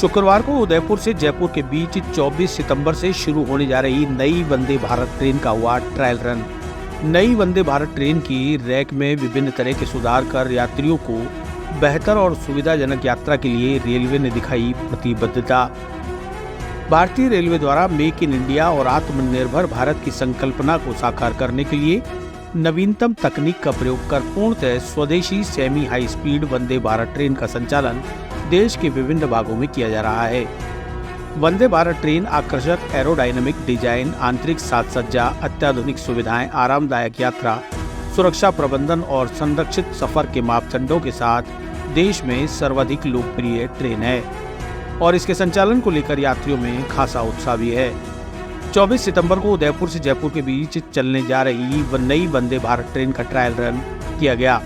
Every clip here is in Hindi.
शुक्रवार को उदयपुर से जयपुर के बीच 24 सितंबर से शुरू होने जा रही नई वंदे भारत ट्रेन का हुआ ट्रायल रन। नई वंदे भारत ट्रेन की रैक में विभिन्न तरह के सुधार कर यात्रियों को बेहतर और सुविधाजनक यात्रा के लिए रेलवे ने दिखाई प्रतिबद्धता। भारतीय रेलवे द्वारा मेक इन इंडिया और आत्मनिर्भर भारत की संकल्पना को साकार करने के लिए नवीनतम तकनीक का प्रयोग कर पूर्णतः स्वदेशी semi high speed Vande Bharat train का संचालन देश के विभिन्न भागों में किया जा रहा है। वंदे भारत ट्रेन आकर्षक एरोडायनामिक डिजाइन, आंतरिक साज सज्जा, अत्याधुनिक सुविधाएं, आरामदायक यात्रा, सुरक्षा प्रबंधन और संरक्षित सफर के मापदंडों के साथ देश में सर्वाधिक लोकप्रिय ट्रेन है और इसके संचालन को लेकर यात्रियों में खासा उत्साह भी है। 24 सितंबर को उदयपुर से जयपुर के बीच चलने जा रही नई वंदे भारत ट्रेन का ट्रायल रन किया गया।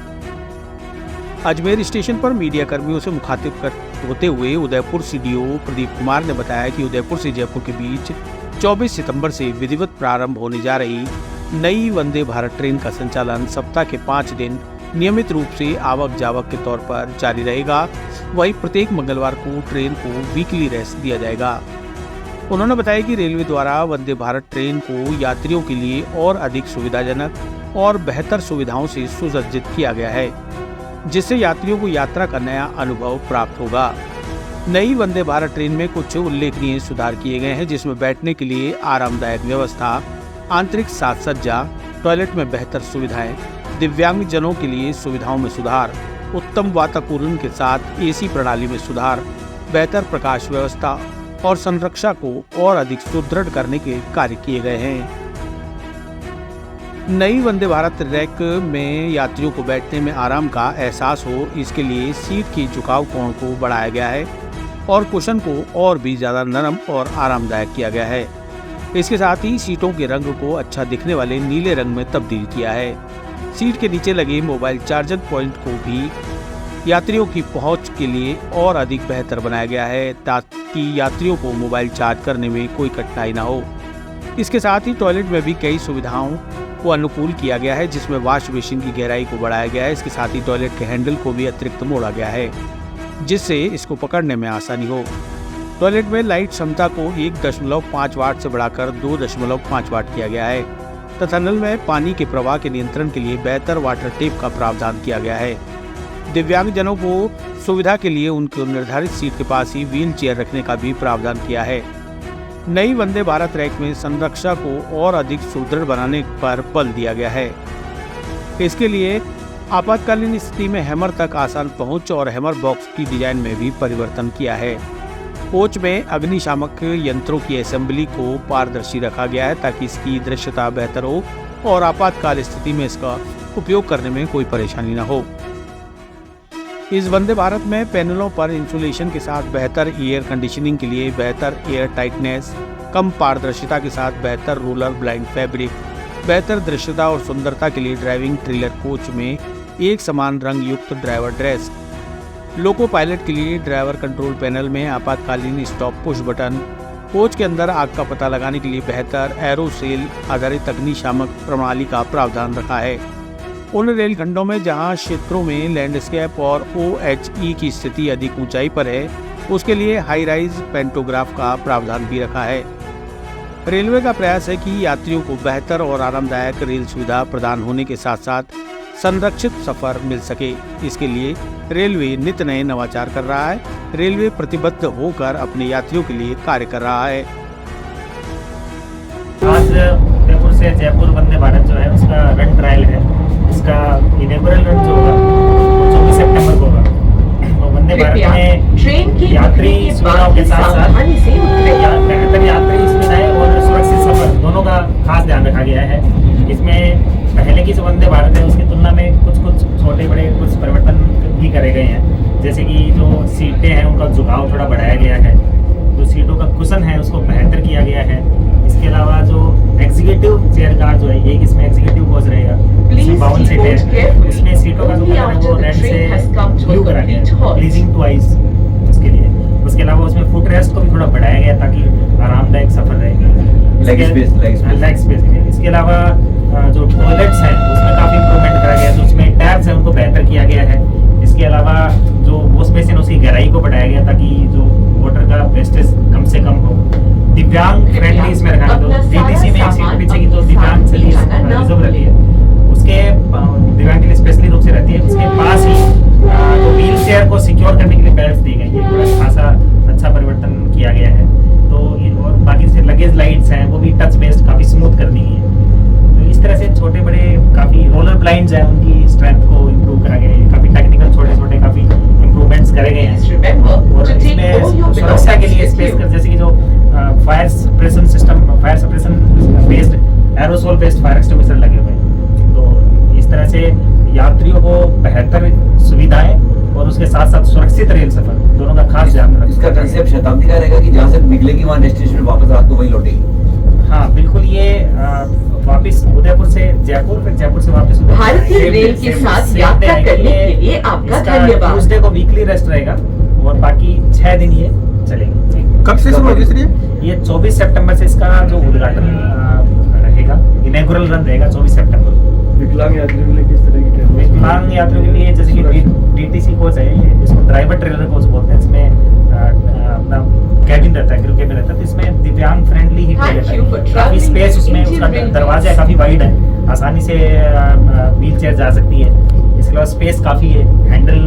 अजमेर स्टेशन पर मीडिया कर्मियों से मुखातिब होते हुए उदयपुर सीडीओ प्रदीप कुमार ने बताया कि उदयपुर से जयपुर के बीच 24 सितंबर से विधिवत प्रारंभ होने जा रही नई वंदे भारत ट्रेन का संचालन सप्ताह के 5 दिन नियमित रूप से आवक जावक के तौर पर जारी रहेगा। वहीं प्रत्येक मंगलवार को ट्रेन को वीकली रेस्ट दिया जाएगा। उन्होंने बताया कि रेलवे द्वारा वंदे भारत ट्रेन को यात्रियों के लिए और अधिक सुविधाजनक और बेहतर सुविधाओं से सुसज्जित किया गया है, जिससे यात्रियों को यात्रा का नया अनुभव प्राप्त होगा। नई वंदे भारत ट्रेन में कुछ उल्लेखनीय सुधार किए गए हैं, जिसमें बैठने के लिए आरामदायक व्यवस्था, आंतरिक साज सज्जा, टॉयलेट में बेहतर सुविधाएं, दिव्यांग जनों के लिए सुविधाओं में सुधार, उत्तम वातावरण के साथ एसी प्रणाली में सुधार, बेहतर प्रकाश व्यवस्था और संरक्षा को और अधिक सुदृढ़ करने के कार्य किए गए हैं। नई वंदे भारत रैक में यात्रियों को बैठने में आराम का एहसास हो, इसके लिए सीट की झुकाव कोण को बढ़ाया गया है और कुशन को और भी ज्यादा नरम और आरामदायक किया गया है। इसके साथ ही सीटों के रंग को अच्छा दिखने वाले नीले रंग में तब्दील किया है। सीट के नीचे लगे मोबाइल चार्जर पॉइंट को भी यात्रियों की पहुंच के लिए और अधिक बेहतर बनाया गया है, ताकि यात्रियों को मोबाइल चार्ज करने में कोई कठिनाई न हो। इसके साथ ही टॉयलेट में भी कई सुविधाओं को अनुकूल किया गया है, जिसमें वॉश बेसिन की गहराई को बढ़ाया गया है। इसके साथ ही टॉयलेट के हैंडल को भी अतिरिक्त मोड़ा गया है, जिससे इसको पकड़ने में आसानी हो। टॉयलेट में लाइट क्षमता को 1.5 वाट से बढ़ाकर 2.5 वाट किया गया है तथा नल में पानी के प्रवाह के नियंत्रण के लिए बेहतर वाटर टेप का प्रावधान किया गया है। दिव्यांग जनों को सुविधा के लिए उनके निर्धारित सीट के पास ही व्हील चेयर रखने का भी प्रावधान किया है। नई वंदे भारत रैक में संरक्षा को और अधिक सुदृढ़ बनाने पर बल दिया गया है। इसके लिए आपातकालीन स्थिति में हैमर तक आसान पहुंच और हैमर बॉक्स की डिजाइन में भी परिवर्तन किया है। कोच में अग्निशामक यंत्रों की असेंबली को पारदर्शी रखा गया है, ताकि इसकी दृश्यता बेहतर हो और आपातकाल स्थिति में इसका उपयोग करने में कोई परेशानी न हो। इस वंदे भारत में पैनलों पर इंसुलेशन के साथ बेहतर एयर कंडीशनिंग के लिए बेहतर एयर टाइटनेस, कम पारदर्शिता के साथ बेहतर रोलर ब्लाइंड फैब्रिक, बेहतर दृश्यता और सुंदरता के लिए ड्राइविंग ट्रेलर कोच में एक समान रंग युक्त ड्राइवर ड्रेस, लोको पायलट के लिए ड्राइवर कंट्रोल पैनल में आपातकालीन स्टॉप पुश बटन, कोच के अंदर आग का पता लगाने के लिए बेहतर एरोसेल आधारित अग्निशामक प्रणाली का प्रावधान रखा है। उन रेलखंडों में जहां क्षेत्रों में लैंडस्केप और OHE की स्थिति अधिक ऊंचाई पर है, उसके लिए हाई राइज पेंटोग्राफ का प्रावधान भी रखा है। रेलवे का प्रयास है कि यात्रियों को बेहतर और आरामदायक रेल सुविधा प्रदान होने के साथ साथ संरक्षित सफर मिल सके। इसके लिए रेलवे नित नए नवाचार कर रहा है। रेलवे प्रतिबद्ध होकर अपने यात्रियों के लिए कार्य कर रहा है। आज उदयपुर से जयपुर वंदे भारत जो है उसका रन ट्रायल है। इसका इनॉग्रल रन जो होगा 24 सितंबर को होगा। तो वंदे भारत में यात्री सुविधाओं के साथ साथ बेहतर यात्री सुविधाएं और सुरक्षित सफर दोनों का खास ध्यान रखा गया है। इसमें पहले की जो वंदे भारत है उसकी तुलना में कुछ छोटे बड़े कुछ परिवर्तन भी करे गए हैं, जैसे कि जो सीटें हैं उनका झुकाव थोड़ा बढ़ाया गया है, जो सीटों का कुशन है उसको बेहतर किया गया है। इसके अलावा जो एग्जीक्यूटिव चेयर कार जो है, एक इसमें एग्जीक्यूटिव कोच रहेगा, इसमें 52 सीटें हैं। इसमें सीटों का जो कलर है वो रेड से ब्लू करा गया है, प्लीजिंग टू आइज उसके लिए। उसके अलावा उसमें फुट रेस्ट को भी थोड़ा बढ़ाया गया ताकि आरामदायक सफर रहेगा। Leg space. इसके अलावा जो टॉयलेट्स हैं उसमें काफ़ी इंप्रूवमेंट करा गया है, जो उसमें टैब्स हैं उनको बेहतर किया गया है। इसके अलावा जो वॉश बेसिन उसकी गहराई को बढ़ाया गया ताकि जो वाटर का वेस्टेज कम से कम हो। दिव्यांग फ्रेंडली इसमें रखा है, तो डीटीसी में एक सीट पीछे की तो दिव्यांग से रिजर्व रहती है, उसके दिव्यांग के लिए स्पेशली रूप से रहती है। उसके पास ही तो व्हील चेयर को सिक्योर करने के लिए बेल्ट दी गई है, बड़ा खासा अच्छा परिवर्तन किया गया है। तो और बाकी से लगेज लाइट्स हैं वो भी टच बेस्ड काफ़ी स्मूथ कर दी गई है। तो इस तरह से छोटे बड़े काफ़ी रोलर ब्लाइंड्स हैं, उनकी स्ट्रेंथ को इम्प्रूव करा गया है। काफ़ी टेक्निकल छोटे छोटे काफ़ी इम्प्रूवमेंट्स करे गए हैं। और इसमें सुरक्षा के लिए स्पेस कर, जैसे कि जो fire suppression system, fire suppression based aerosol based fire extinguisher लगे हुए हैं। तो इस तरह से यात्रियों को बेहतर सुविधाएं और उसके साथ साथ सुरक्षित रेल सफर दोनों का खास ध्यान रखना। इसका कंसेप्ट शताब्दी का रहेगा कि जहाँ से निकलेगी वहाँ डेस्टिनेशन में वापस रात को वहीं लौटेगी। हाँ बिल्कुल, ये वापस उदयपुर से जयपुर, फिर जयपुर से वापस उदयपुर। भारतीय रेल के साथ यात्रा करने के लिए आपका धन्यवाद। ट्यूसडे को वीकली रेस्ट रहेगा और बाकी 6 दिन ये चलेगी। कब से शुरू होगी सर ये 24 सितंबर से इसका जो उद्घाटन रहेगा, इनॉग्रल रन रहेगा 24 सितंबर को। विकलांग यात्रियों के लिए किस तरह की विकलांग यात्रियों के लिए जैसे कि डीटीसी कोच है, ये इसको ड्राइवर ट्रेलर कोच बोलते हैं। इसमें अपना कैबिन रहता है, क्रू कैबिन रहता है, तो इसमें दिव्यांग फ्रेंडली ही ट्रेन रहता है। काफ़ी स्पेस उसमें, उसका दरवाजा काफ़ी वाइड है, आसानी से व्हील चेयर जा सकती है। इसके अलावा स्पेस काफ़ी है, हैंडल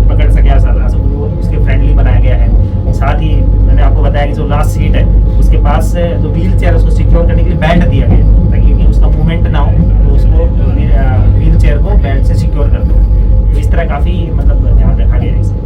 पकड़ सके आसानी से, वो उसके फ्रेंडली बनाया गया है। साथ ही मैंने आपको बताया कि जो लास्ट सीट है उसके पास जो व्हील चेयर उसको सिक्योर करने के लिए बैंड दिया गया है, ताकि उसका मूवमेंट ना हो, तो उसको व्हील चेयर को बैंड से सिक्योर कर दो। तो इस तरह काफ़ी मतलब ध्यान रखा गया है इसे।